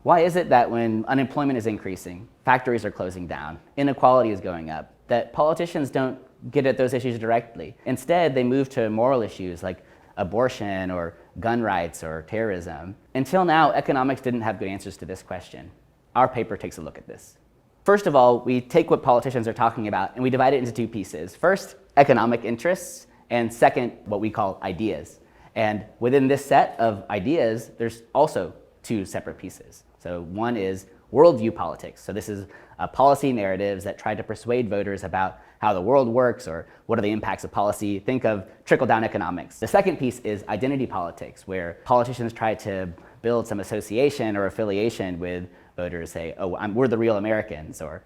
Why is it that when unemployment is increasing, factories are closing down, inequality is going up, that politicians don't get at those issues directly? Instead, they move to moral issues like abortion or gun rights or terrorism. Until now, economics didn't have good answers to this question. Our paper takes a look at this. First of all, we take what politicians are talking about and we divide it into two pieces. First, economic interests, and second, what we call ideas. And within this set of ideas, there's also two separate pieces. So one is worldview politics. So this is policy narratives that try to persuade voters about how the world works or what are the impacts of policy. Think of trickle-down economics. The second piece is identity politics, where politicians try to build some association or affiliation with voters, say, oh, we're the real Americans, or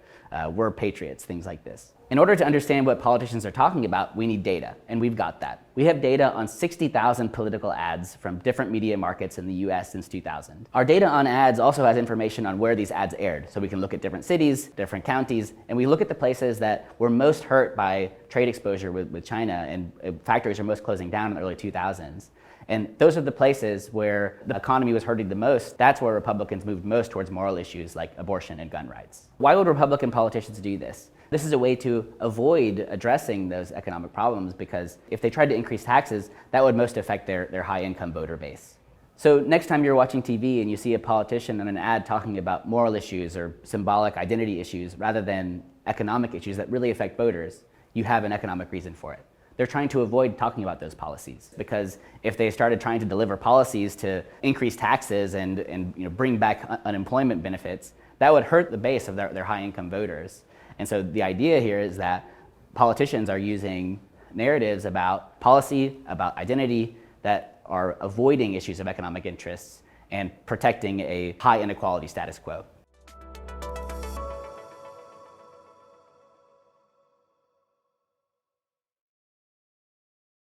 we're patriots, things like this. In order to understand what politicians are talking about, we need data, and we've got that. We have data on 60,000 political ads from different media markets in the US since 2000. Our data on ads also has information on where these ads aired, so we can look at different cities, different counties, and we look at the places that were most hurt by trade exposure with China, and factories are most closing down in the early 2000s. And those are the places where the economy was hurting the most. That's where Republicans moved most towards moral issues like abortion and gun rights. Why would Republican politicians do this? This is a way to avoid addressing those economic problems, because if they tried to increase taxes, that would most affect their high-income voter base. So next time you're watching TV and you see a politician in an ad talking about moral issues or symbolic identity issues rather than economic issues that really affect voters, you have an economic reason for it. They're trying to avoid talking about those policies, because if they started trying to deliver policies to increase taxes and bring back unemployment benefits, that would hurt the base of their high-income voters. And so the idea here is that politicians are using narratives about policy, about identity, that are avoiding issues of economic interests and protecting a high inequality status quo.